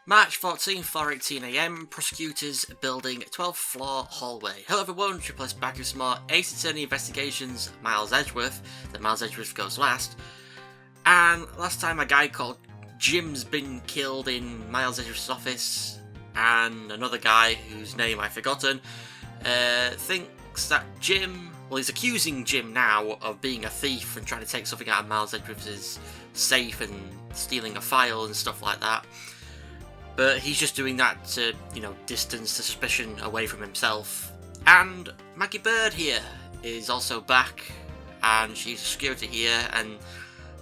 March 14, 4:18 AM, prosecutors building 12th floor hallway. Hello everyone, Triple S back with some more Ace Attorney investigations, Miles Edgeworth. Then Miles Edgeworth goes last. And last time a guy called Jim's been killed in Miles Edgeworth's office, and another guy whose name I've forgotten thinks that Jim, well, he's accusing Jim now of being a thief and trying to take something out of Miles Edgeworth's safe and stealing a file and stuff like that. But he's just doing that to, distance the suspicion away from himself. And Maggie Bird here is also back, and she's a security here, and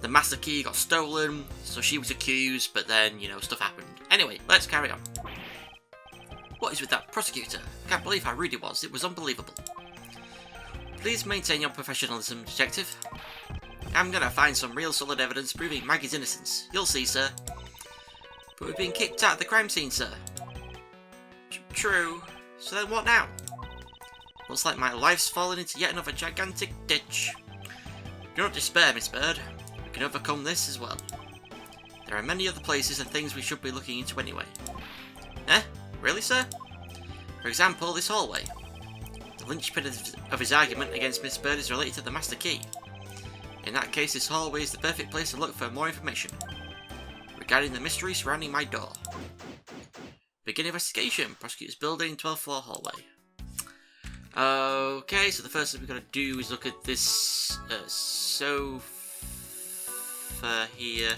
the master key got stolen, so she was accused, but then, stuff happened. Anyway, let's carry on. What is with that prosecutor? I can't believe how rude it was unbelievable. Please maintain your professionalism, detective. I'm gonna find some real solid evidence proving Maggie's innocence. You'll see, sir. But we've been kicked out of the crime scene, sir. True. So then what now? Looks like my life's fallen into yet another gigantic ditch. Do not despair, Miss Bird. We can overcome this as well. There are many other places and things we should be looking into anyway. Eh? Really, sir? For example, this hallway. The linchpin of his argument against Miss Bird is related to the master key. In that case, this hallway is the perfect place to look for more information regarding the mystery surrounding my door. Begin investigation. Prosecutors building, 12th floor hallway. Okay, so the first thing we've got to do is look at this sofa here.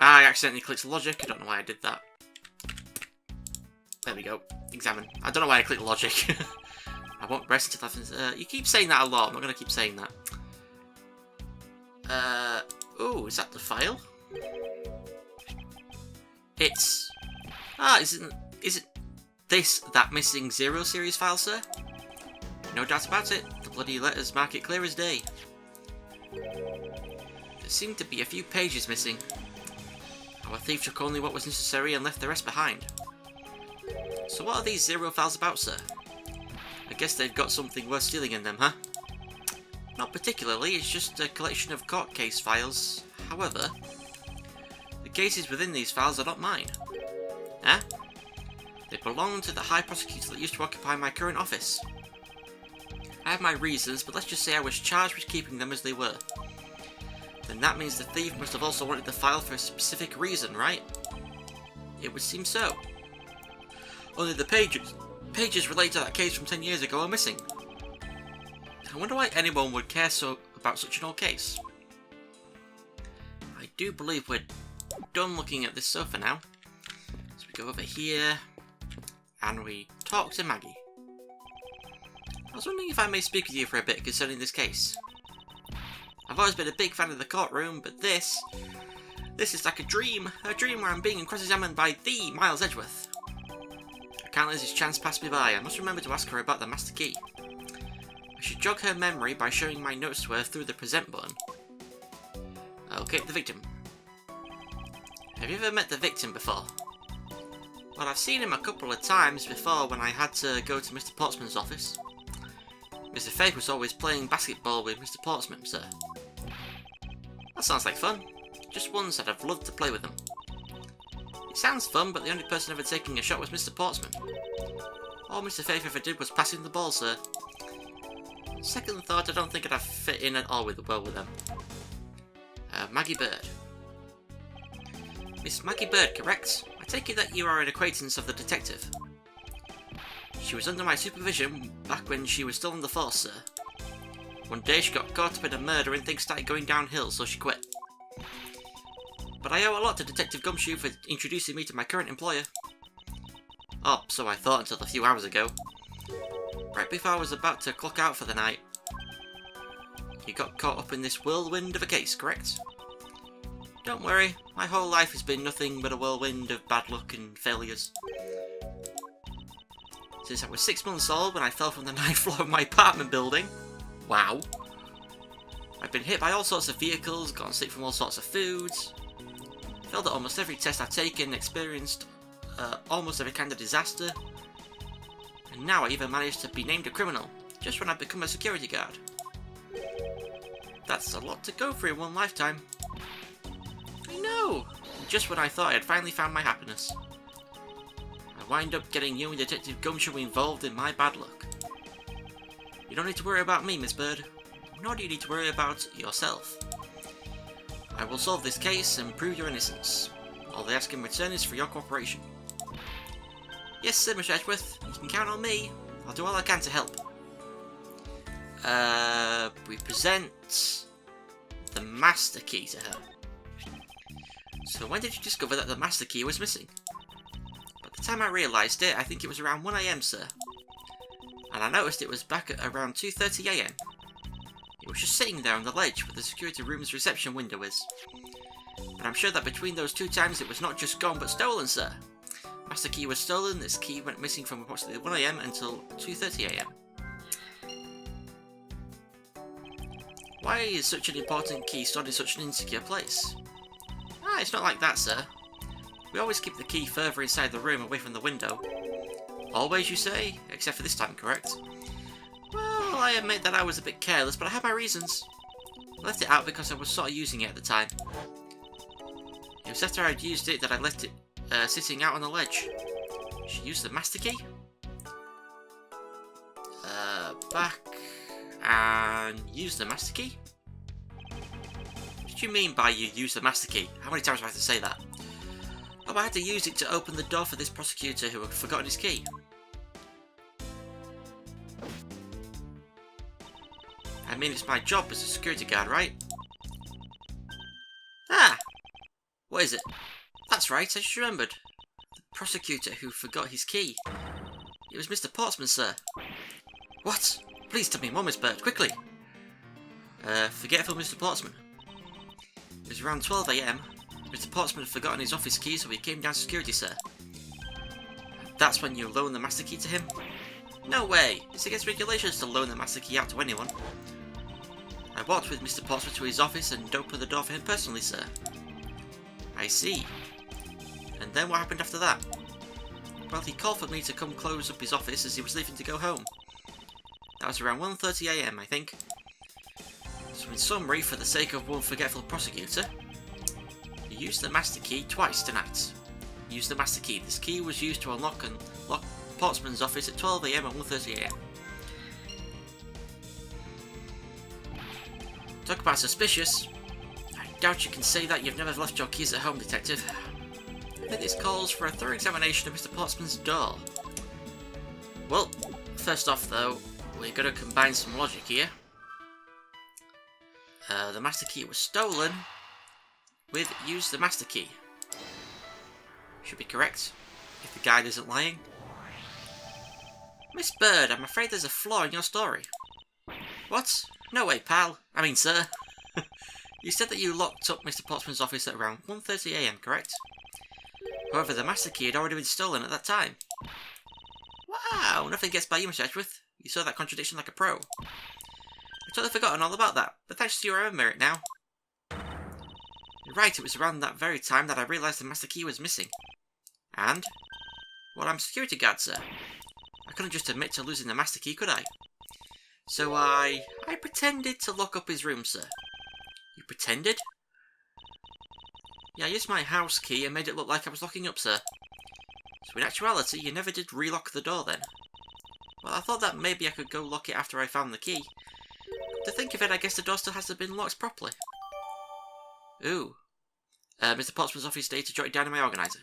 I accidentally clicked logic. I don't know why I did that. There we go. Examine. I don't know why I clicked logic. I won't rest until I've... you keep saying that a lot. I'm not going to keep saying that. Oh, is that the file? It's... isn't this that missing 0 series file, sir? No doubt about it. The bloody letters mark it clear as day. There seem to be a few pages missing. Our thief took only what was necessary and left the rest behind. So what are these 0 files about, sir? I guess they've got something worth stealing in them, huh? Not particularly, it's just a collection of court case files. However, the cases within these files are not mine. Eh? They belong to the High Prosecutor that used to occupy my current office. I have my reasons, but let's just say I was charged with keeping them as they were. Then that means the thief must have also wanted the file for a specific reason, right? It would seem so. Only the pages related to that case from 10 years ago are missing. I wonder why anyone would care so about such an old case. I do believe we're done looking at this sofa now. So we go over here and we talk to Maggie. I was wondering if I may speak with you for a bit concerning this case. I've always been a big fan of the courtroom, but this is like a dream where I'm being cross-examined by the Miles Edgeworth. I can't let this chance pass me by. I must remember to ask her about the master key. I should jog her memory by showing my notes to her through the present button. Okay, the victim. Have you ever met the victim before? Well, I've seen him a couple of times before when I had to go to Mr. Portsman's office. Mr. Fake was always playing basketball with Mr. Portsman, sir. That sounds like fun. Just once I'd have loved to play with him. It sounds fun, but the only person ever taking a shot was Mr. Portsman. All Mr. Faith ever did was passing the ball, sir. Second thought, I don't think I'd have fit in at all with them. Maggie Bird. Miss Maggie Bird, correct? I take it that you are an acquaintance of the detective. She was under my supervision back when she was still on the force, sir. One day she got caught up in a murder and things started going downhill, so she quit. But I owe a lot to Detective Gumshoe for introducing me to my current employer. Oh, so I thought until a few hours ago. Right before I was about to clock out for the night. You got caught up in this whirlwind of a case, correct? Don't worry, my whole life has been nothing but a whirlwind of bad luck and failures. Since I was 6 months old when I fell from the 9th floor of my apartment building. Wow. I've been hit by all sorts of vehicles, gotten sick from all sorts of foods. Failed at almost every test I've taken, experienced almost every kind of disaster. And now I even managed to be named a criminal, just when I've become a security guard. That's a lot to go through in one lifetime. I know! just when I thought I had finally found my happiness. I wind up getting you and Detective Gumshoe involved in my bad luck. You don't need to worry about me, Miss Bird. Nor do you need to worry about yourself. I will solve this case and prove your innocence. All they ask in return is for your cooperation. Yes, sir, Mr. Edgeworth. You can count on me. I'll do all I can to help. We present the master key to her. So when did you discover that the master key was missing? By the time I realised it, I think it was around 1 AM, sir. And I noticed it was back at around 2:30 AM. It was just sitting there on the ledge where the security room's reception window is. And I'm sure that between those 2 times it was not just gone but stolen, sir. Master key was stolen, this key went missing from approximately 1 AM until 2:30 AM. Why is such an important key stored in such an insecure place? Ah, it's not like that, sir. We always keep the key further inside the room, away from the window. Always, you say? Except for this time, correct? Well, I admit that I was a bit careless, but I had my reasons. I left it out because I was sort of using it at the time. It was after I'd used it that I left it sitting out on the ledge. She used the master key? Back and use the master key? What did you mean by you use the master key? How many times do I have to say that? Oh, I had to use it to open the door for this prosecutor who had forgotten his key. I mean, it's my job as a security guard, right? Ah! What is it? That's right, I just remembered. The prosecutor who forgot his key. It was Mr. Portsman, sir. What? Please tell me more, Miss Bird, quickly! Forgetful Mr. Portsman. It was around 12 AM. Mr. Portsman had forgotten his office key, so he came down to security, sir. That's when you loan the master key to him? No way! It's against regulations to loan the master key out to anyone. I walked with Mr. Portsman to his office and opened the door for him personally, sir. I see. And then what happened after that? Well, he called for me to come close up his office as he was leaving to go home. That was around 1:30 AM, I think. So in summary, for the sake of one forgetful prosecutor, you used the master key twice tonight. Use the master key. This key was used to unlock and lock Portsman's office at 12 AM and 1:30 AM. Talk about suspicious. I doubt you can say that you've never left your keys at home, Detective. I think this calls for a thorough examination of Mr. Portsman's door. Well, first off though, we're going to combine some logic here. The master key was stolen with use the master key. Should be correct, if the guide isn't lying. Miss Bird, I'm afraid there's a flaw in your story. What? No way, pal. I mean, sir. You said that you locked up Mr. Portsman's office at around 1:30 AM, correct? However, the master key had already been stolen at that time. Wow, nothing gets by you, Mr. Edgeworth. You saw that contradiction like a pro. I'd totally forgotten all about that, but thanks to you I remember it now. You're right, it was around that very time that I realised the master key was missing. And? Well, I'm a security guard, sir. I couldn't just admit to losing the master key, could I? So I pretended to lock up his room, sir. You pretended? Yeah, I used my house key and made it look like I was locking up, sir. So in actuality, you never did relock the door then. Well, I thought that maybe I could go lock it after I found the key. To think of it, I guess the door still hasn't been locked properly. Ooh. Mr. Portsman's office data jotted down in my organiser.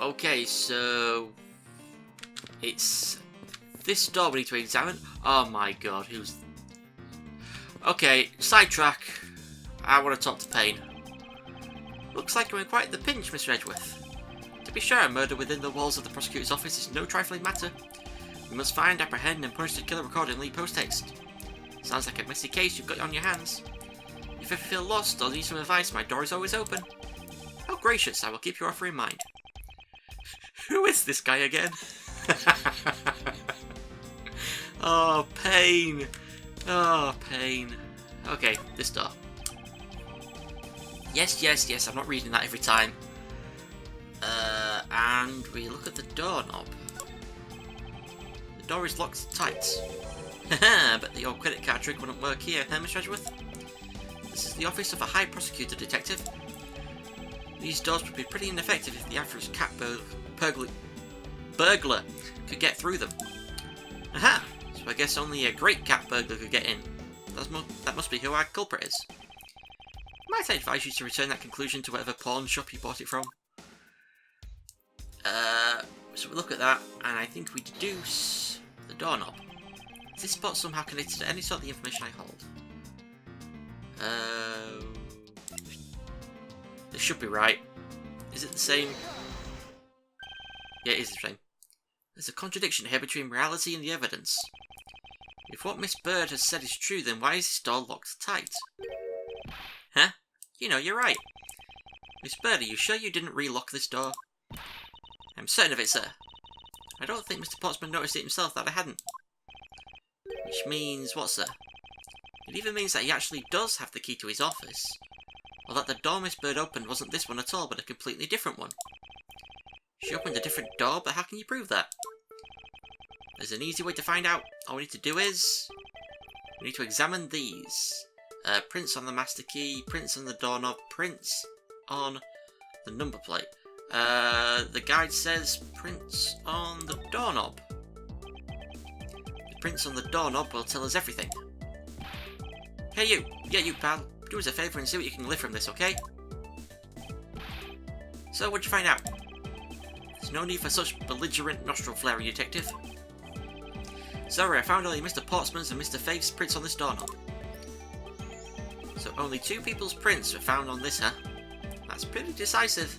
Okay, so... it's... this door we need to examine. Oh my god, who's... Okay, sidetrack. I want to talk to Payne. Looks like you're in quite the pinch, Mr. Edgeworth. To be sure, a murder within the walls of the prosecutor's office is no trifling matter. We must find, apprehend, and punish the killer accordingly post-haste. Sounds like a messy case you've got on your hands. If you ever feel lost or need some advice, my door is always open. How gracious, I will keep your offer in mind. Who is this guy again? Oh, Payne. Oh, Payne. Okay, this door. Yes, I'm not reading that every time. And we look at the doorknob. The door is locked tight. Haha, but the old credit card trick wouldn't work here, huh, Mr. Edgeworth? The This is the office of a high prosecutor, detective. These doors would be pretty ineffective if the average cat burglar could get through them. Aha! So I guess only a great cat burglar could get in. That must be who our culprit is. Might I advise you to return that conclusion to whatever pawn shop you bought it from? So we look at that, and I think we deduce the doorknob. Is this spot somehow connected to any sort of the information I hold? This should be right. Is it the same? Yeah, it is the same. There's a contradiction here between reality and the evidence. If what Miss Bird has said is true, then why is this door locked tight? Huh? You know, you're right. Miss Bird, are you sure you didn't relock this door? I'm certain of it, sir. I don't think Mr. Pottsman noticed it himself that I hadn't. Which means what, sir? It even means that he actually does have the key to his office. Or that the door Miss Bird opened wasn't this one at all, but a completely different one. She opened a different door, but how can you prove that? There's an easy way to find out. All we need to do is... we need to examine these. Prints on the master key, prints on the doorknob, prints on the number plate. The guide says prints on the doorknob. The prints on the doorknob will tell us everything. Hey you! Yeah, you pal. Do us a favour and see what you can lift from this, okay? So, what'd you find out? There's no need for such belligerent nostril flaring, detective. Sorry, I found only Mr. Portsman's and Mr. Faith's prints on this doorknob. So only two people's prints were found on this, huh? That's pretty decisive.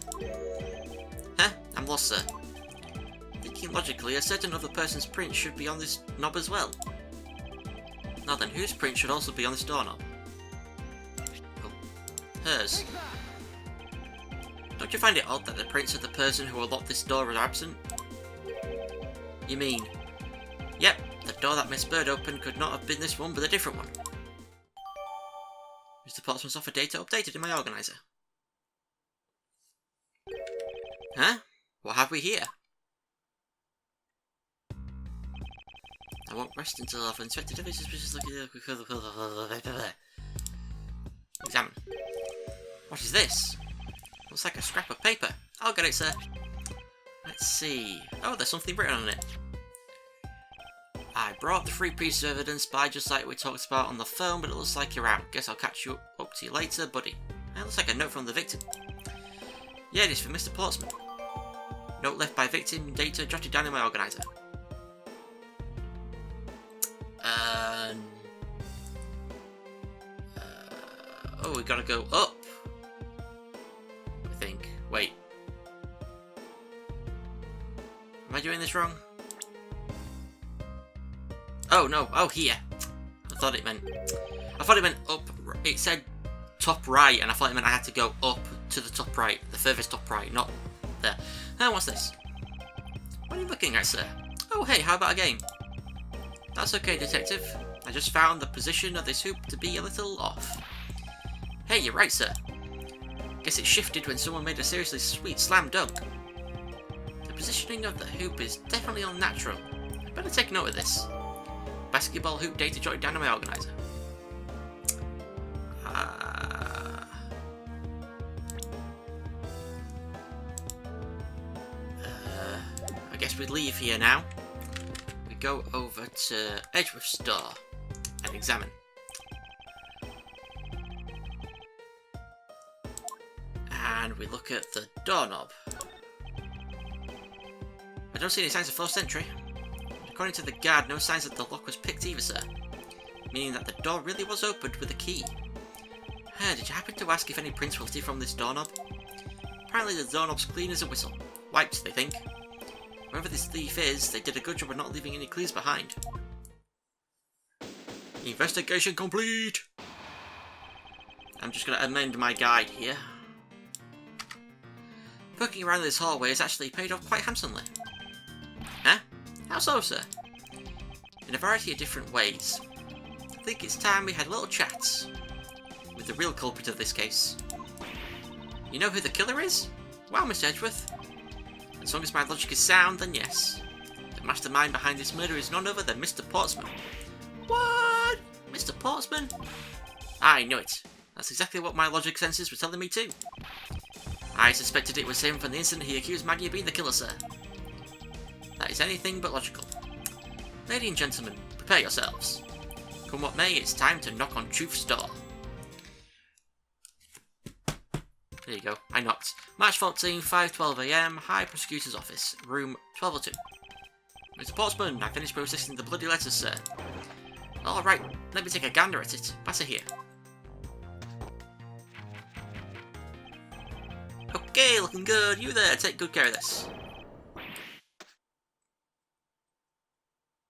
Huh? I'm lost, sir. Thinking logically, a certain other person's print should be on this knob as well. Now then, whose print should also be on this doorknob? Oh, hers. Don't you find it odd that the prints of the person who unlocked this door are absent? You mean... Yep, the door that Miss Bird opened could not have been this one, but a different one. Mr. Pottsman's offer data updated in my organizer. Huh? What have we here? I won't rest until I've inspected every suspicious looking... Examine. What is this? Looks like a scrap of paper. I'll get it, sir. Let's see. Oh, there's something written on it. I brought the 3 pieces of evidence by just like we talked about on the phone, but it looks like you're out. Guess I'll catch you up to you later, buddy. That looks like a note from the victim. Yeah, it is for Mr. Portsman. Note left by victim, data jotted down in my organizer. Oh, we gotta go up. I think. Wait. Am I doing this wrong? Oh no, oh here. I thought it meant up. It said top right, and I thought it meant I had to go up to the top right, the furthest top right, not there. Now what's this? What are you looking at, sir? Oh hey, how about a game? That's okay, detective. I just found the position of this hoop to be a little off. Hey, you're right, sir. Guess it shifted when someone made a seriously sweet slam dunk. The positioning of the hoop is definitely unnatural. I better take note of this. Basketball hoop data jotted down in my organizer. I guess we leave here now. We go over to Edgeworth store and examine. And we look at the doorknob. I don't see any signs of forced entry. According to the guard, no signs that the lock was picked either, sir. Meaning that the door really was opened with a key. Did you happen to ask if any prints were lifted from this doorknob? Apparently the doorknob's clean as a whistle. Wiped, they think. Whoever this thief is, they did a good job of not leaving any clues behind. Investigation complete! I'm just going to amend my guide here. Poking around this hallway has actually paid off quite handsomely. Huh? How so, sir? In a variety of different ways. I think it's time we had a little chat with the real culprit of this case. You know who the killer is? Well, Miss Edgeworth. As long as my logic is sound, then yes. The mastermind behind this murder is none other than Mr. Portsman. What? Mr. Portsman? I knew it. That's exactly what my logic senses were telling me too. I suspected it was him from the instant he accused Maggie of being the killer, sir. That is anything but logical. Ladies and gentlemen, prepare yourselves. Come what may, it's time to knock on Truth's door. There you go, I knocked. March 14, 5:12 AM, High Prosecutor's Office, room 1202. Mr. Portsman, I finished processing the bloody letters, sir. Alright, let me take a gander at it. Pass it here. Okay, looking good. You there, take good care of this.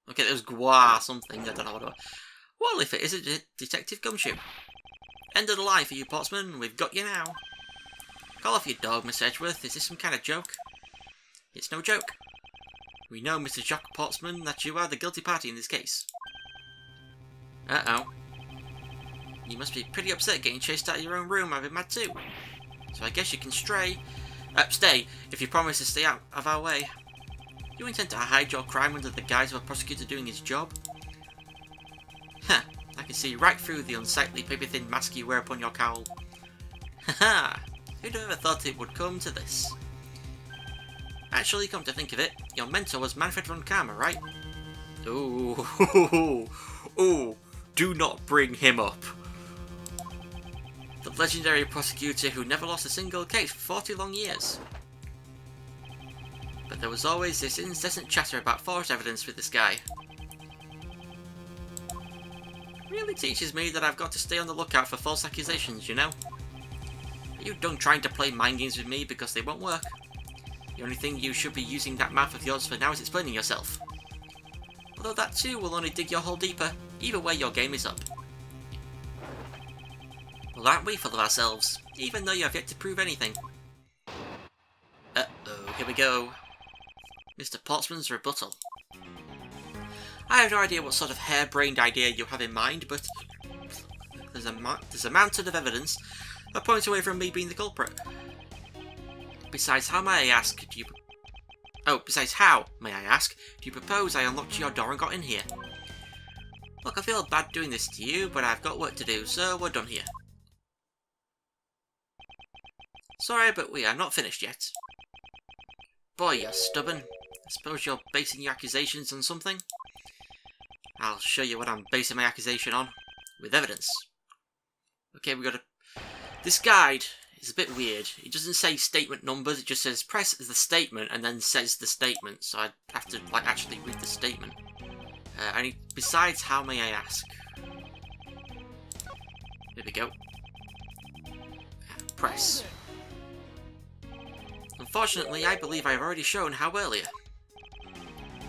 Okay, there was Gua something, I don't know what it was. Well, if it is a Detective Gumshoe. End of the line for you, Portsman. We've got you now. Call off your dog, Miss Edgeworth. Is this some kind of joke? It's no joke. We know, Mr. Jock Portsman, that you are the guilty party in this case. Uh-oh. You must be pretty upset getting chased out of your own room. I've been mad too. So I guess you can stay, if you promise to stay out of our way. You intend to hide your crime under the guise of a prosecutor doing his job? Huh, I can see right through the unsightly paper-thin mask you wear upon your cowl. Haha, who'd have ever thought it would come to this? Actually, come to think of it, your mentor was Manfred von Karma, right? Ooh, ooh, do not bring him up. The legendary prosecutor who never lost a single case for 40 long years. But there was always this incessant chatter about forged evidence with this guy. Really teaches me that I've got to stay on the lookout for false accusations, you know? Are you done trying to play mind games with me because they won't work? The only thing you should be using that mouth of yours for now is explaining yourself. Although that too will only dig your hole deeper. Either way, your game is up. Well, aren't we full of ourselves, even though you have yet to prove anything? Uh-oh, here we go. Mr. Portsman's rebuttal. I have no idea what sort of harebrained idea you have in mind, but there's a mountain of evidence that points away from me being the culprit. Besides, how, may I ask, do you propose I unlocked your door and got in here? Look, I feel bad doing this to you, but I've got work to do, so we're done here. Sorry, but we are not finished yet. Boy, you're stubborn. I suppose you're basing your accusations on something? I'll show you what I'm basing my accusation on. With evidence. Okay, we got a... This guide is a bit weird. It doesn't say statement numbers, it just says press the statement and then says the statement. So I'd have to, like, actually read the statement. Besides, how may I ask? Here we go. Press. Unfortunately, I believe I have already shown how earlier.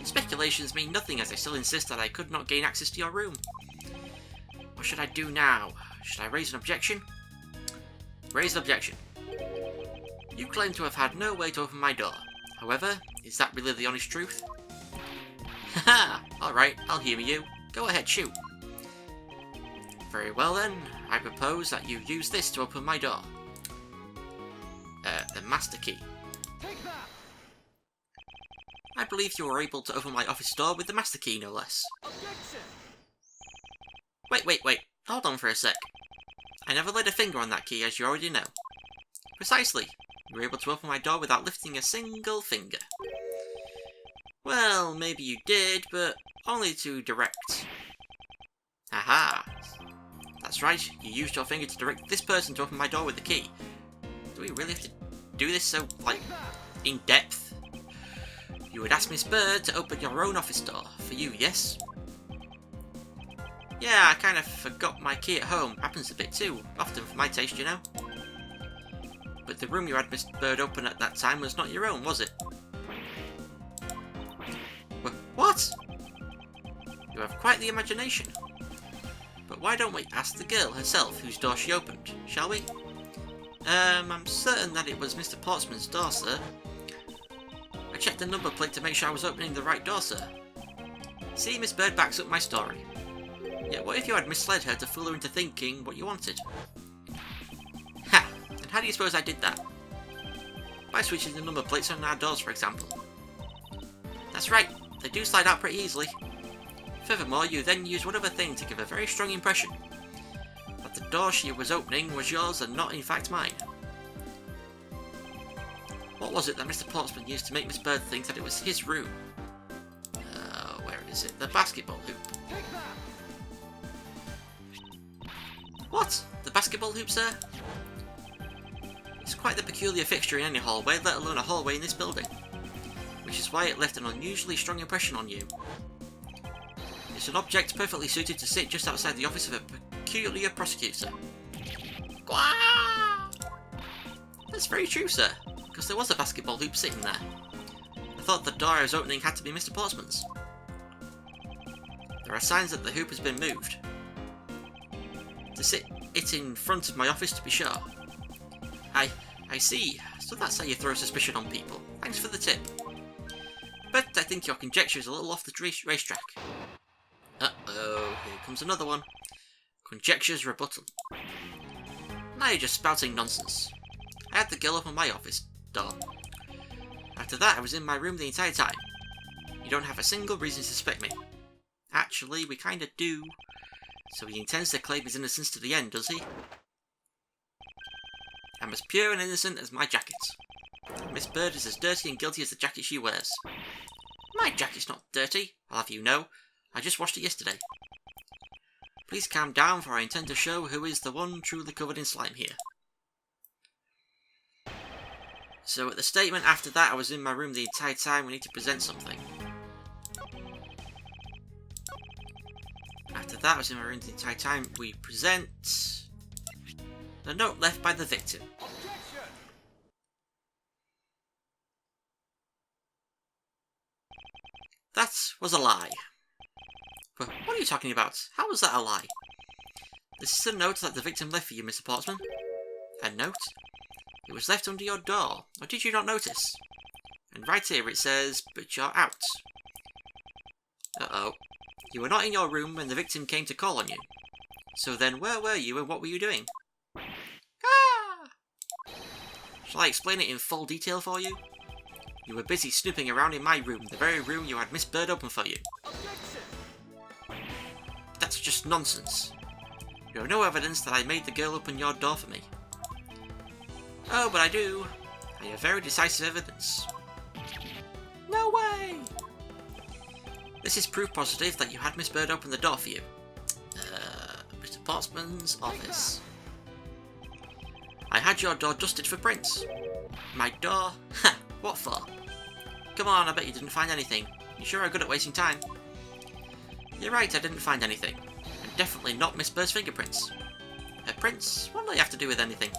Speculations mean nothing, as I still insist that I could not gain access to your room. What should I do now? Should I raise an objection? Raise an objection. You claim to have had no way to open my door. However, is that really the honest truth? Haha! Alright, I'll humour you. Go ahead, shoot. Very well then, I propose that you use this to open my door. The master key. Take that. I believe you were able to open my office door with the master key, no less. Objection. Wait. Hold on for a sec. I never laid a finger on that key, as you already know. Precisely. You were able to open my door without lifting a single finger. Well, maybe you did, but only to direct. Aha! That's right, you used your finger to direct this person to open my door with the key. Do we really have to do this so, like, in depth? You would ask Miss Bird to open your own office door. For you, yes? Yeah, I kind of forgot my key at home. Happens a bit too. Often for my taste, you know. But the room you had Miss Bird open at that time was not your own, was it? What? You have quite the imagination. But why don't we ask the girl herself whose door she opened, shall we? I'm certain that it was Mr. Portsman's door, sir. I checked the number plate to make sure I was opening the right door, sir. See, Miss Bird backs up my story. Yet what if you had misled her to fool her into thinking what you wanted? Ha! And how do you suppose I did that? By switching the number plates on our doors, for example. That's right, they do slide out pretty easily. Furthermore, you then use one other thing to give a very strong impression. the door she was opening was yours and not in fact mine. What was it that Mr. Portsmouth used to make Miss Bird think that it was his room? Where is it? The basketball hoop. What? The basketball hoop, sir? It's quite the peculiar fixture in any hallway, let alone a hallway in this building. Which is why it left an unusually strong impression on you. It's an object perfectly suited to sit just outside the office of a peculiar prosecutor. Gwah! That's very true, sir, because there was a basketball hoop sitting there. I thought the door I was opening had to be Mr. Portsmouth's. There are signs that the hoop has been moved. To sit it in front of my office, to be sure. I see. So that's how you throw suspicion on people. Thanks for the tip. But I think your conjecture is a little off the racetrack. Uh-oh, here comes another one. Conjecture's rebuttal. Now you're just spouting nonsense. I had the girl up on my office door. After that, I was in my room the entire time. You don't have a single reason to suspect me. Actually, we kinda do. So he intends to claim his innocence to the end, does he? I'm as pure and innocent as my jacket. Miss Bird is as dirty and guilty as the jacket she wears. My jacket's not dirty, I'll have you know. I just washed it yesterday. Please calm down, for I intend to show who is the one truly covered in slime here. So at the statement after that, I was in my room the entire time, we need to present something. After that, I was in my room the entire time, we present the note left by the victim. That was a lie. But what are you talking about? How was that a lie? This is a note that the victim left for you, Mr. Portsmouth. A note? It was left under your door, or did you not notice? And right here it says, but you're out. Uh-oh. You were not in your room when the victim came to call on you. So then where were you and what were you doing? Ah! Shall I explain it in full detail for you? You were busy snooping around in my room, the very room you had Miss Bird open for you. That's just nonsense. You have no evidence that I made the girl open your door for me. Oh, but I do. I have very decisive evidence. No way! This is proof positive that you had Miss Bird open the door for you. Mr. Portsmouth's office. I had your door dusted for prints. My door? Ha! What for? Come on, I bet you didn't find anything. You sure are good at wasting time. You're right, I didn't find anything. And definitely not Miss Bird's fingerprints. Her prints? What do they have to do with anything?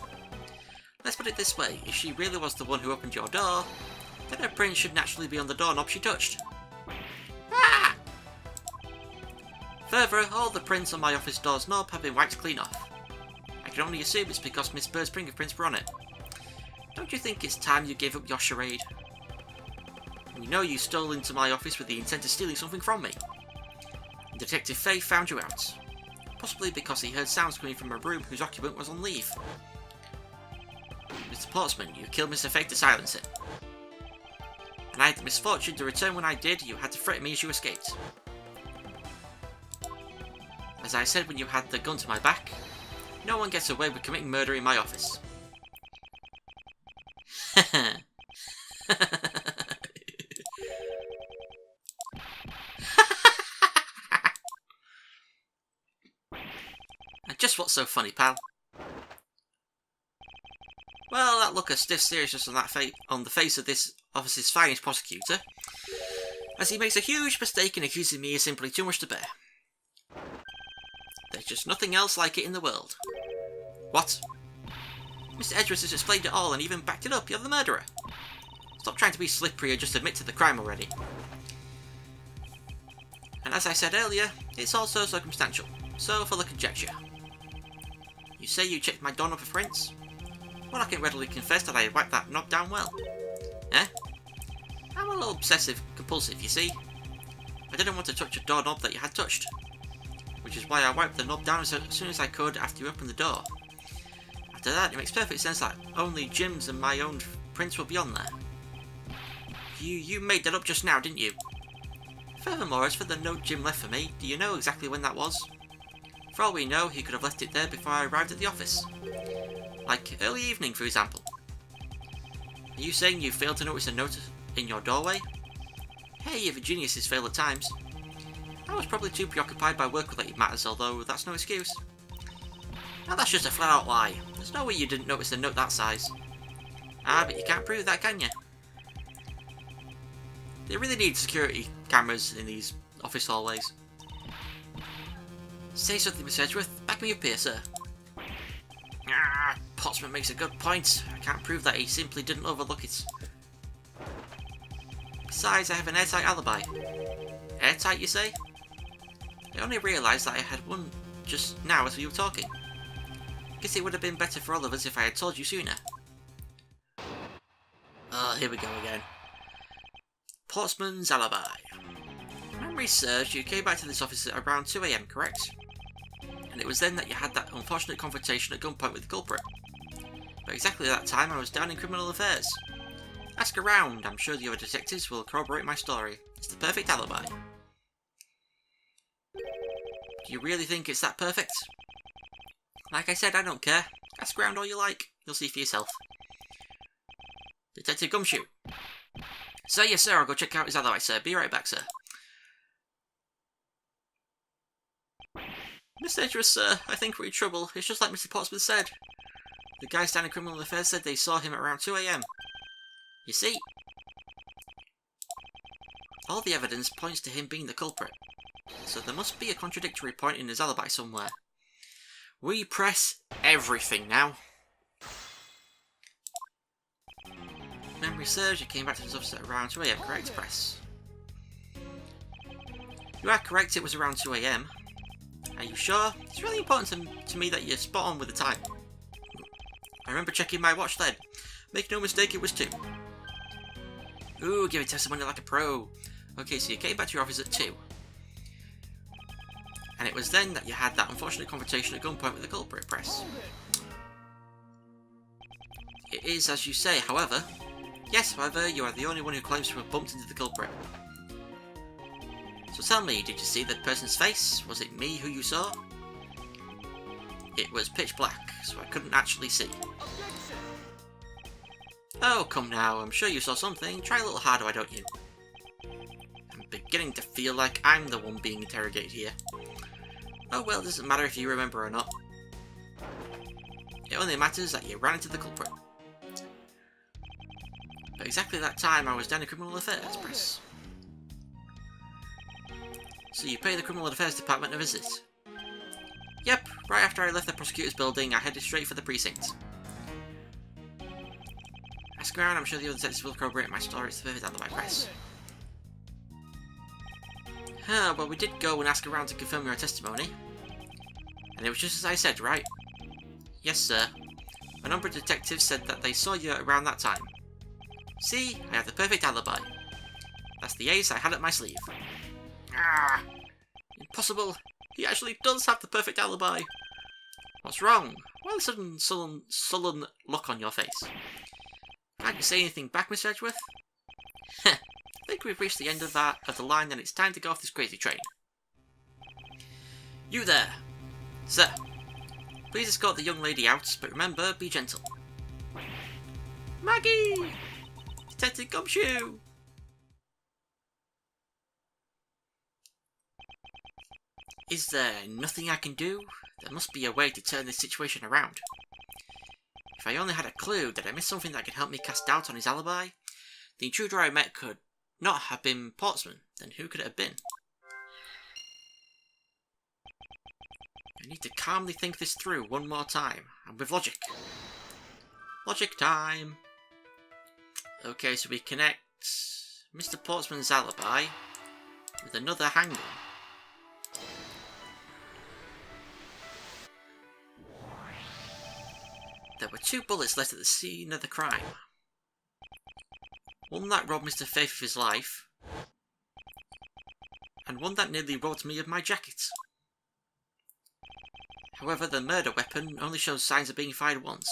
Let's put it this way, if she really was the one who opened your door, then her prints should naturally be on the doorknob she touched. Ah! Further, all the prints on my office door's knob have been wiped clean off. I can only assume it's because Miss Bird's fingerprints were on it. Don't you think it's time you gave up your charade? You know you stole into my office with the intent of stealing something from me. Detective Faye found you out. Possibly because he heard sounds coming from a room whose occupant was on leave. Mr. Portsmouth, you killed Mr. Faye to silence it. And I had the misfortune to return when I did, you had to threaten me as you escaped. As I said when you had the gun to my back, no one gets away with committing murder in my office. And just what's so funny, pal? Well, that look of stiff seriousness on the face of this office's finest prosecutor, as he makes a huge mistake in accusing me is simply too much to bear. There's just nothing else like it in the world. What? Mr. Edgeworth has explained it all and even backed it up. You're the murderer. Stop trying to be slippery or just admit to the crime already. And as I said earlier, it's also circumstantial. So for the conjecture. You say you checked my doorknob for prints? Well, I can readily confess that I wiped that knob down well. Eh? I'm a little obsessive-compulsive, you see. I didn't want to touch a doorknob that you had touched. Which is why I wiped the knob down as soon as I could after you opened the door. After that, it makes perfect sense that only Jim's and my own prints will be on there. You made that up just now, didn't you? Furthermore, as for the note Jim left for me, do you know exactly when that was? For all we know, he could have left it there before I arrived at the office. Like early evening, for example. Are you saying you failed to notice a note in your doorway? Hey, if a geniuses fail at times. I was probably too preoccupied by work-related matters, although that's no excuse. Now that's just a flat-out lie. There's no way you didn't notice a note that size. Ah, but you can't prove that, can you? They really need security cameras in these office hallways. Say something, Miss Edgeworth. Back me up here, sir. Ah, Pottsman makes a good point. I can't prove that he simply didn't overlook it. Besides, I have an airtight alibi. Airtight, you say? I only realised that I had one just now as we were talking. Guess it would have been better for all of us if I had told you sooner. Oh, here we go again. Portsman's alibi. If memory serves, you came back to this office at around 2 AM, correct? And it was then that you had that unfortunate confrontation at gunpoint with the culprit. But exactly at that time, I was down in criminal affairs. Ask around, I'm sure the other detectives will corroborate my story. It's the perfect alibi. Do you really think it's that perfect? Like I said, I don't care. Ask around all you like. You'll see for yourself. Detective Gumshoe. Sir, yes sir, I'll go check out his alibi, sir. Be right back, sir. Mr. Edgeworth, sir, I think we're in trouble. It's just like Mr. Pottsman said. The guys down in criminal affairs said they saw him at around 2 AM. You see? All the evidence points to him being the culprit. So there must be a contradictory point in his alibi somewhere. We press everything now. Memory serves, you came back to this office at around 2 AM, correct, press? You are correct, it was around 2 AM. Are you sure? It's really important to me that you're spot on with the time. I remember checking my watch then. Make no mistake, it was 2. Ooh, give it testimony like a pro. Okay, so you came back to your office at 2. And it was then that you had that unfortunate confrontation at gunpoint with the culprit, press. It is as you say, however. Yes, however, you are the only one who claims to have bumped into the culprit. So tell me, did you see that person's face? Was it me who you saw? It was pitch black, so I couldn't actually see. Oh, come now, I'm sure you saw something. Try a little harder, why don't you? I'm beginning to feel like I'm the one being interrogated here. Oh well, it doesn't matter if you remember or not. It only matters that you ran into the culprit. But exactly that time I was down in criminal affairs, press. So you pay the criminal affairs department a visit? Yep, right after I left the prosecutor's building, I headed straight for the precinct. Ask around, I'm sure the other detectives will corroborate my story. It's the perfect alibi, press. Well, we did go and ask around to confirm your testimony. And it was just as I said, right? Yes, sir. A number of detectives said that they saw you around that time. See, I have the perfect alibi. That's the ace I had at my sleeve. Ah! Impossible! He actually does have the perfect alibi! What's wrong? Why the sudden sullen look on your face? Can't you say anything back, Miss Edgeworth? Heh, I think we've reached the end of the line and it's time to go off this crazy train. You there! Sir, please escort the young lady out, but remember, be gentle. Maggie! Detective Gumshoe! Is there nothing I can do? There must be a way to turn this situation around. If I only had a clue that I missed something that could help me cast doubt on his alibi, the intruder I met could not have been Portsman, then who could it have been? I need to calmly think this through one more time, and with logic. Logic time! Okay, so we connect Mr. Portsman's alibi with another handgun. There were 2 bullets left at the scene of the crime. One that robbed Mr. Faith of his life, and one that nearly robbed me of my jacket. However, the murder weapon only shows signs of being fired once,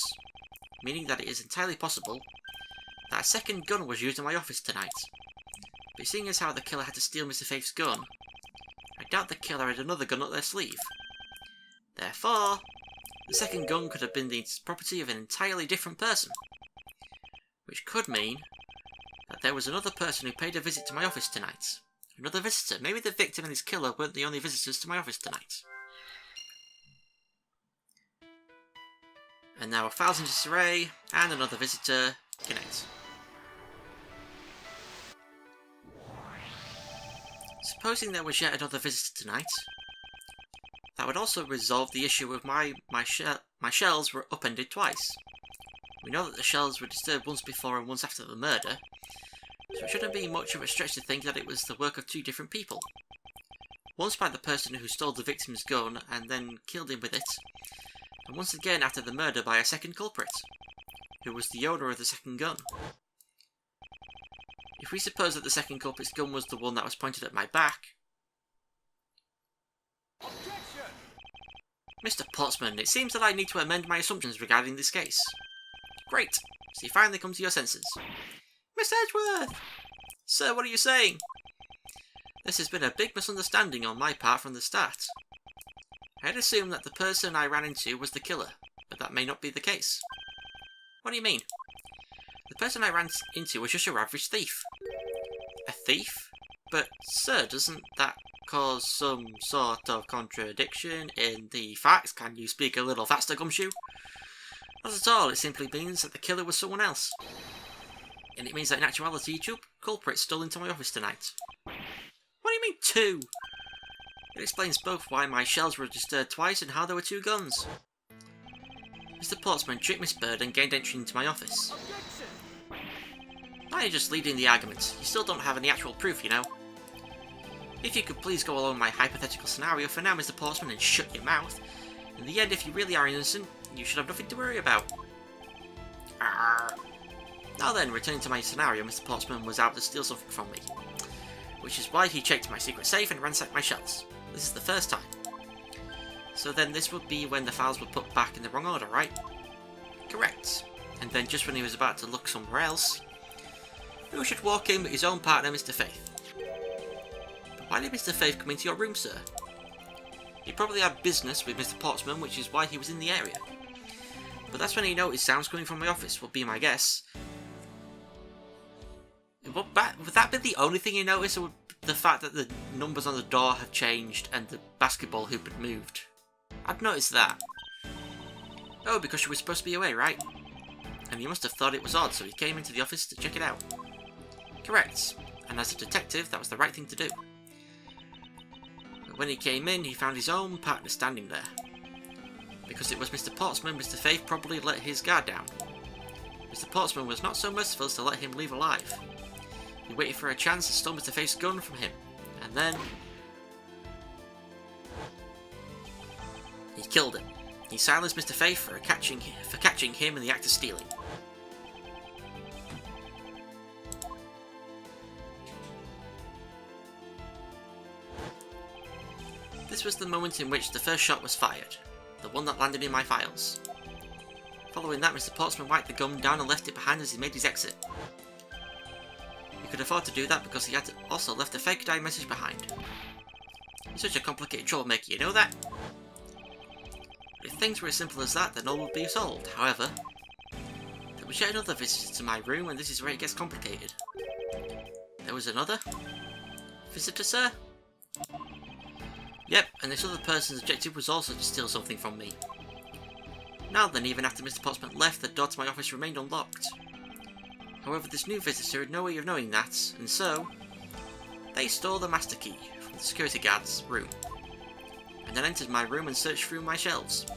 meaning that it is entirely possible that a second gun was used in my office tonight. But seeing as how the killer had to steal Mr. Faith's gun, I doubt the killer had another gun up their sleeve. Therefore, the second gun could have been the property of an entirely different person. Which could mean that there was another person who paid a visit to my office tonight. Another visitor. Maybe the victim and his killer weren't the only visitors to my office tonight. And now a file's in disarray, and another visitor connects. Supposing there was yet another visitor tonight, that would also resolve the issue of my shells were upended twice. We know that the shells were disturbed once before and once after the murder, so it shouldn't be much of a stretch to think that it was the work of two different people. Once by the person who stole the victim's gun and then killed him with it, and once again after the murder by a second culprit, who was the owner of the second gun. If we suppose that the second culprit's gun was the one that was pointed at my back... Objection! Mr. Portsman, it seems that I need to amend my assumptions regarding this case. Great, so you finally come to your senses. Miss Edgeworth! Sir, what are you saying? This has been a big misunderstanding on my part from the start. I had assumed that the person I ran into was the killer, but that may not be the case. What do you mean? The person I ran into was just your average thief. A thief? But, sir, doesn't that cause some sort of contradiction in the facts? Can you speak a little faster, Gumshoe? Not at all, it simply means that the killer was someone else. And it means that in actuality, two culprits stole into my office tonight. What do you mean, two? It explains both why my shells were disturbed twice and how there were two guns. Mr. Portsman tricked Miss Bird and gained entry into my office. Now you're just leading the argument. You still don't have any actual proof, you know. If you could please go along my hypothetical scenario for now, Mr. Portsman, and shut your mouth. In the end, if you really are innocent, you should have nothing to worry about. Arrgh. Now then, returning to my scenario, Mr. Portsman was out to steal something from me. Which is why he checked my secret safe and ransacked my shells. This is the first time. So then this would be when the files were put back in the wrong order, right? Correct. And then just when he was about to look somewhere else, who should walk in but his own partner, Mr. Faith? But why did Mr. Faith come into your room, sir? He probably had business with Mr. Portsman, which is why he was in the area. But that's when he noticed sounds coming from my office, would be my guess. Would that be the only thing he noticed, or would the fact that the numbers on the door have changed and the basketball hoop had moved? I'd noticed that. Oh, because she was supposed to be away, right? And he must have thought it was odd, so he came into the office to check it out. Correct. And as a detective, that was the right thing to do. But when he came in, he found his own partner standing there. Because it was Mr. Portsman, Mr. Faith probably let his guard down. Mr. Portsman was not so merciful as to let him leave alive. He waited for a chance and stole Mr. Faith's gun from him. And then... he killed him. He silenced Mr. Faith for catching him in the act of stealing. This was the moment in which the first shot was fired, the one that landed in my files. Following that, Mr. Portsman wiped the gun down and left it behind as he made his exit. He could afford to do that because he had also left a fake die message behind. He's such a complicated troublemaker, you know that? If things were as simple as that, then all would be solved. However, there was yet another visitor to my room, and this is where it gets complicated. There was another visitor, sir? Yep, and this other person's objective was also to steal something from me. Now then, even after Mr. Portsman left, the door to my office remained unlocked. However, this new visitor had no way of knowing that, and so they stole the master key from the security guard's room, and then entered my room and searched through my shelves.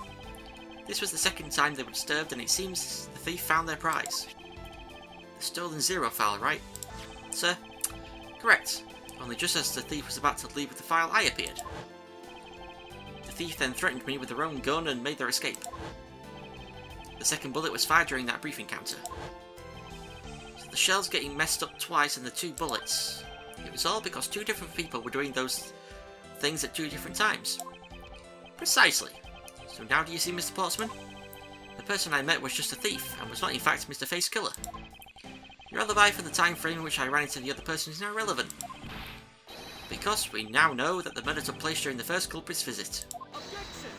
This was the second time they were disturbed, and it seems the thief found their prize. The stolen zero file, right, sir? Correct. Only just as the thief was about to leave with the file, I appeared. The thief then threatened me with their own gun and made their escape. The second bullet was fired during that brief encounter. So the shells getting messed up twice and the two bullets. It was all because two different people were doing those things at two different times. Precisely. So now do you see, Mr. Portsman? The person I met was just a thief, and was not in fact Mr. Faith's killer. Your alibi for the time frame in which I ran into the other person is now relevant. Because we now know that the murder took place during the first culprit's visit. Objection!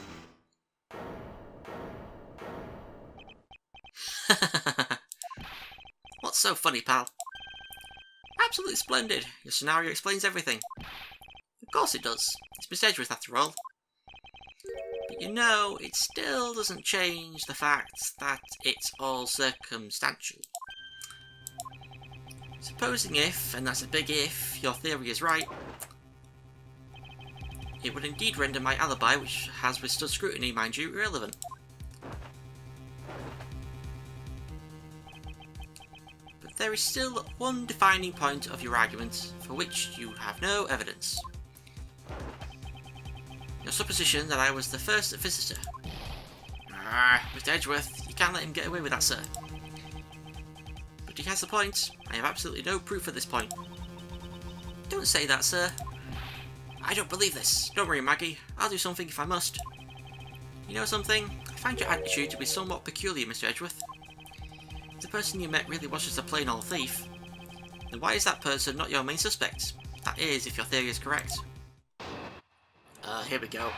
What's so funny, pal? Absolutely splendid. Your scenario explains everything. Of course it does. It's Miss Edgeworth after all. But you know, it still doesn't change the fact that it's all circumstantial. Supposing if, and that's a big if, your theory is right, it would indeed render my alibi, which has withstood scrutiny, mind you, irrelevant. But there is still one defining point of your argument for which you have no evidence. Your supposition that I was the first visitor. Mr. Edgeworth, you can't let him get away with that, sir. But he has a point. I have absolutely no proof at this point. Don't say that, sir. I don't believe this. Don't worry, Maggie. I'll do something if I must. You know something? I find your attitude to be somewhat peculiar, Mr. Edgeworth. If the person you met really was just a plain old thief, then why is that person not your main suspect? That is, if your theory is correct. Here we go.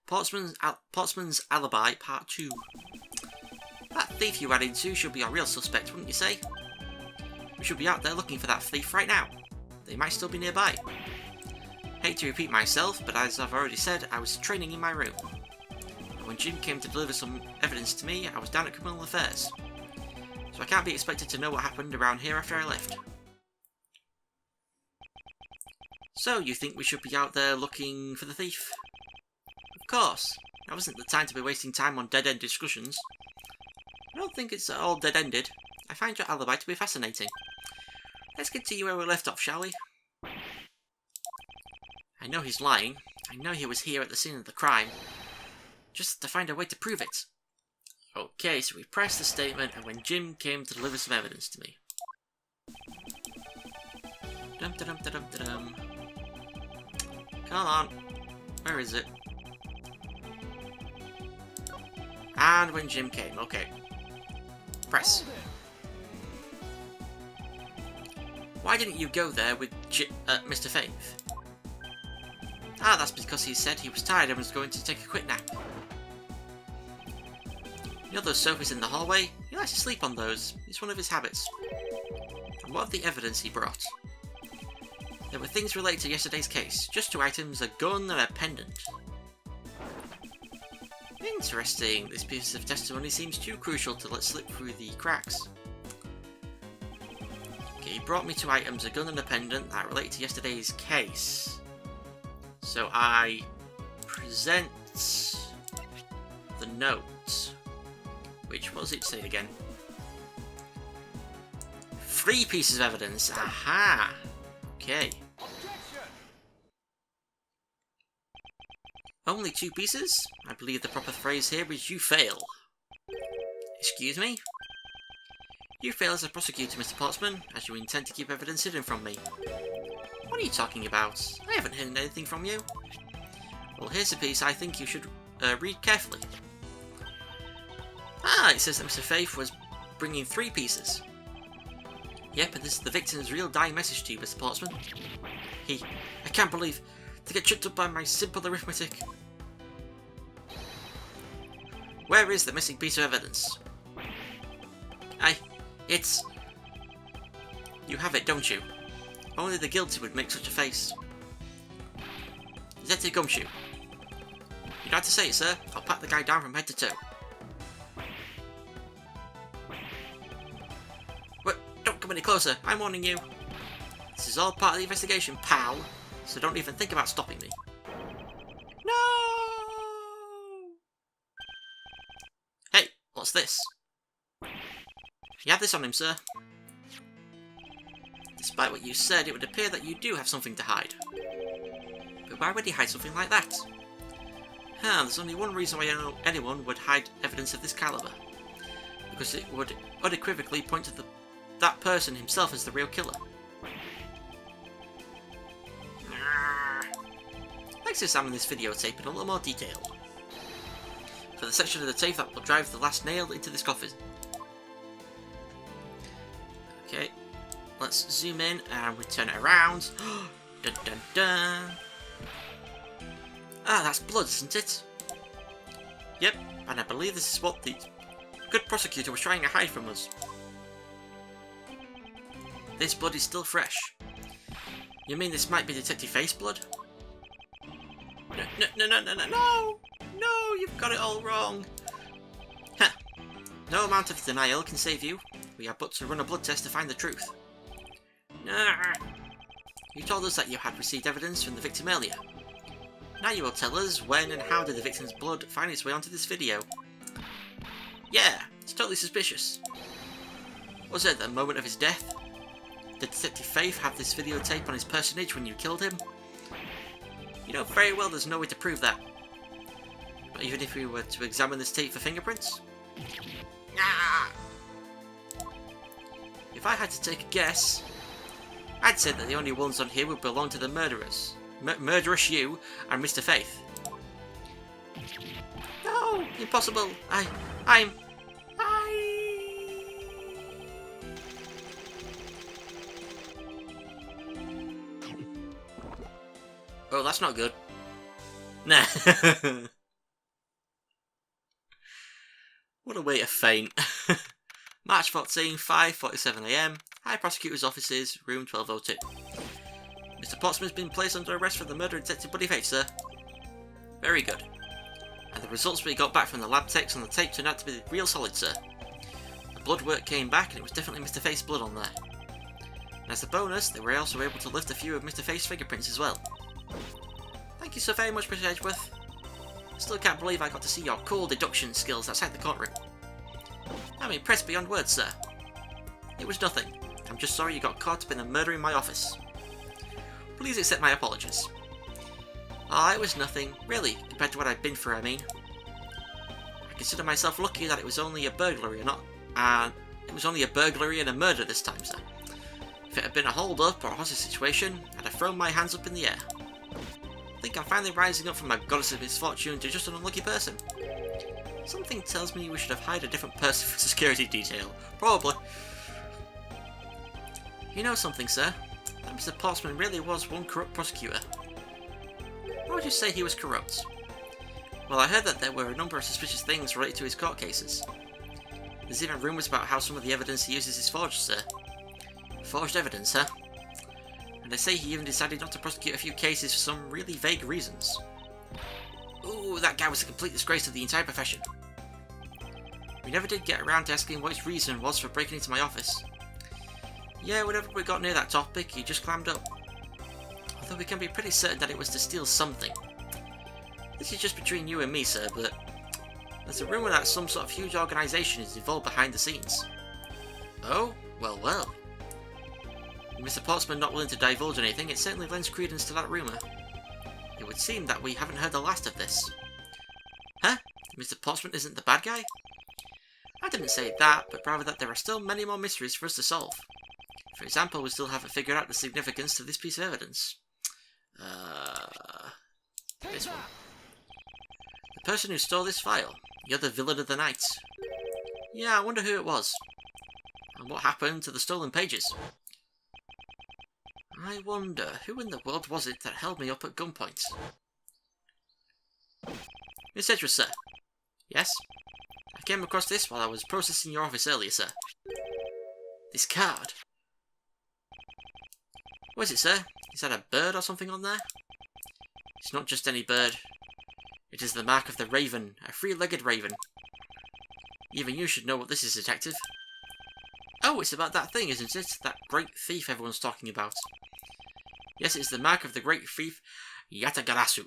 Portsman's Alibi, Part 2. That thief you ran into should be our real suspect, wouldn't you say? We should be out there looking for that thief right now. They might still be nearby. Hate to repeat myself, but as I've already said, I was training in my room. When Jim came to deliver some evidence to me, I was down at Criminal Affairs. So I can't be expected to know what happened around here after I left. So, you think we should be out there looking for the thief? Of course. Now isn't the time to be wasting time on dead-end discussions. I don't think it's at all dead-ended. I find your alibi to be fascinating. Let's continue where we left off, shall we? I know he's lying. I know he was here at the scene of the crime. Just have to find a way to prove it. Okay, so we pressed the statement, and when Jim came to deliver some evidence to me. Dum-da-dum-da-dum-da-dum. Come on. Where is it? And when Jim came, okay. Press. Why didn't you go there with Mr. Faith? Ah, that's because he said he was tired and was going to take a quick nap. You know those sofas in the hallway? He likes to sleep on those. It's one of his habits. And what of the evidence he brought? There were things related to yesterday's case. Just 2 items, a gun and a pendant. Interesting. This piece of testimony seems too crucial to let slip through the cracks. Okay, he brought me 2 items, a gun and a pendant that relate to yesterday's case. So I present the note. Which was it? Say it again. 3 pieces of evidence. Aha! Okay. Only 2 pieces? I believe the proper phrase here is you fail. Excuse me? You fail as a prosecutor, Mr. Portsman, as you intend to keep evidence hidden from me. What are you talking about? I haven't hidden anything from you. Well, here's a piece I think you should read carefully. Ah, it says that Mr. Faith was bringing 3 pieces. Yep, and this is the victim's real dying message to you, Mr. Portsman. I can't believe to get tripped up by my simple arithmetic. Where is the missing piece of evidence? It's... You have it, don't you? Only the guilty would make such a face. Is that a gumshoe? You'd have to say it, sir. I'll pat the guy down from head to toe. Don't come any closer, I'm warning you. This is all part of the investigation, pal, so don't even think about stopping me. No! Hey, what's this? You have this on him, sir. Despite what you said, it would appear that you do have something to hide. But why would he hide something like that? There's only one reason why anyone would hide evidence of this caliber. Because it would unequivocally point to that person himself as the real killer. Let's examine this videotape in a little more detail. For the section of the tape that will drive the last nail into this coffin. Okay, let's zoom in and we turn it around. Dun dun dun. Ah, that's blood, isn't it? Yep, and I believe this is what the A good prosecutor was trying to hide from us. This blood is still fresh. You mean this might be Detective Face blood? No! No, you've got it all wrong. Huh. No amount of denial can save you. We have but to run a blood test to find the truth. Nah. You told us that you had received evidence from the victim earlier. Now you will tell us when and how did the victim's blood find its way onto this video. Yeah, it's totally suspicious. Was it at the moment of his death? Did Detective Faith have this videotape on his personage when you killed him? You know very well there's no way to prove that. But even if we were to examine this tape for fingerprints? Ah! If I had to take a guess, I'd say that the only ones on here would belong to the murderers. Murderous you and Mr. Faith. No! Impossible! I'm... Oh, that's not good. Nah. What a way to faint. March 14, 5:47 AM. High Prosecutor's Offices, Room 1202. Mr. Pottsman has been placed under arrest for the murder of Detective Buddy Faith, sir. Very good. And the results we got back from the lab techs on the tape turned out to be real solid, sir. The blood work came back and it was definitely Mr. Faith's blood on there. And as a bonus, they were also able to lift a few of Mr. Faith's fingerprints as well. Thank you so very much, Mr. Edgeworth. I still can't believe I got to see your cool deduction skills outside the courtroom. I'm impressed beyond words, sir. It was nothing. I'm just sorry you got caught up in a murder in my office. Please accept my apologies. Ah, it was nothing, really, compared to what I've been through, I mean. I consider myself lucky that it was only a burglary it was only a burglary and a murder this time, sir. If it had been a hold-up or a hostage situation, I'd have thrown my hands up in the air. I think I'm finally rising up from my goddess of misfortune to just an unlucky person. Something tells me we should have hired a different person for security detail. Probably. You know something, sir? That Mr. Pottsman really was one corrupt prosecutor. Why would you say he was corrupt? Well, I heard that there were a number of suspicious things related to his court cases. There's even rumours about how some of the evidence he uses is forged, sir. Forged evidence, huh? And they say he even decided not to prosecute a few cases for some really vague reasons. Ooh, that guy was a complete disgrace to the entire profession. We never did get around to asking what his reason was for breaking into my office. Yeah, whenever we got near that topic, he just clammed up. Although we can be pretty certain that it was to steal something. This is just between you and me, sir, but there's a rumour that some sort of huge organisation is involved behind the scenes. Oh? Well, well. With Mr. Pottsman not willing to divulge anything, it certainly lends credence to that rumour. It would seem that we haven't heard the last of this. Huh? Mr. Pottsman isn't the bad guy? I didn't say that, but rather that there are still many more mysteries for us to solve. For example, we still haven't figured out the significance of this piece of evidence. This one. The person who stole this file. You're the villain of the night. Yeah, I wonder who it was. And what happened to the stolen pages? I wonder, who in the world was it that held me up at gunpoint? Miss Edgeworth, sir. Yes? I came across this while I was processing your office earlier, sir. This card. What is it, sir? Is that a bird or something on there? It's not just any bird. It is the mark of the raven, a three-legged raven. Even you should know what this is, detective. Oh, it's about that thing, isn't it? That great thief everyone's talking about. Yes, it is the mark of the great thief, Yatagarasu.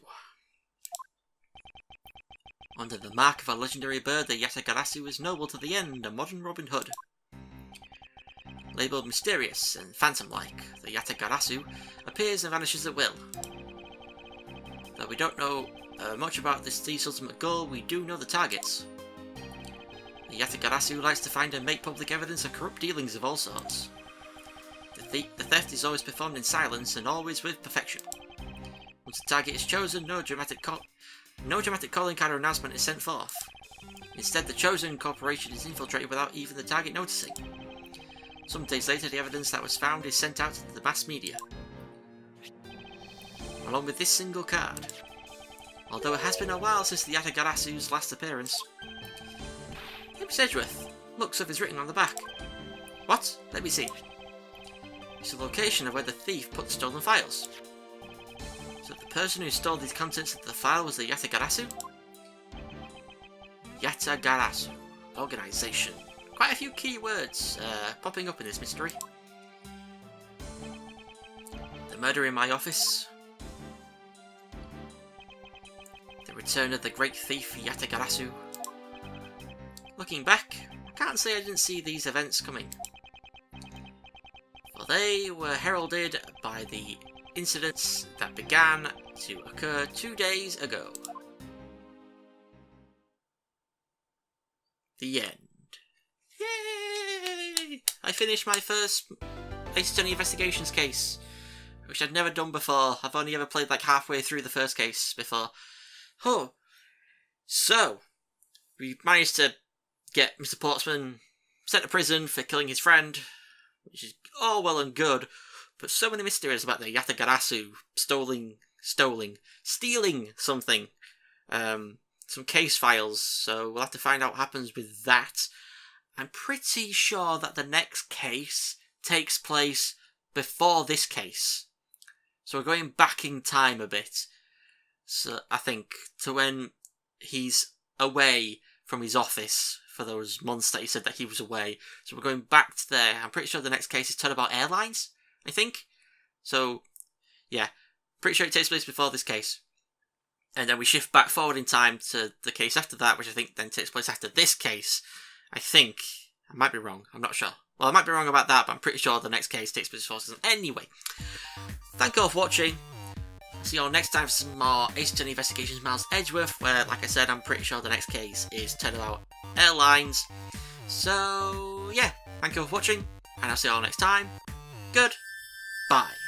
Under the mark of a legendary bird, the Yatagarasu is noble to the end, a modern Robin Hood. Labelled mysterious and phantom-like, the Yatagarasu appears and vanishes at will. Though we don't know much about this thief's ultimate goal, we do know the targets. The Yatagarasu likes to find and make public evidence of corrupt dealings of all sorts. The theft is always performed in silence and always with perfection. Once the target is chosen, no dramatic calling card or announcement is sent forth. Instead, the chosen corporation is infiltrated without even the target noticing. Some days later, the evidence that was found is sent out to the mass media, along with this single card. Although it has been a while since the Yatagarasu's last appearance. It's Edgeworth. Look, stuff is written on the back. What? Let me see. It's the location of where the thief put the stolen files. So the person who stole these contents of the file was the Yatagarasu? Yatagarasu. Organisation. Quite a few key words popping up in this mystery. The murder in my office. The return of the great thief Yatagarasu. Looking back, I can't say I didn't see these events coming. For they were heralded by the incidents that began to occur 2 days ago. The end. Yay! I finished my first Ace Attorney Investigations case, which I'd never done before. I've only ever played like halfway through the first case before. Oh, so we managed to get Mr. Portsman sent to prison for killing his friend, which is all well and good, but so many mysteries about the Yatagarasu stealing something, some case files, so we'll have to find out what happens with that. I'm pretty sure that the next case takes place before this case, so we're going back in time a bit, so I think, to when he's away from his office for those months that he said that he was away. So we're going back to there. I'm pretty sure the next case is Turnabout Airlines, I think. So, yeah, pretty sure it takes place before this case. And then we shift back forward in time to the case after that, which I think then takes place after this case. I think. I might be wrong. I'm not sure. Well, I might be wrong about that, but I'm pretty sure the next case takes place before this. Anyway, thank you all for watching. See you all next time for some more Ace Attorney Investigations Miles Edgeworth, where, like I said, I'm pretty sure the next case is Turnabout Airlines. So, yeah, thank you all for watching, and I'll see you all next time. Goodbye.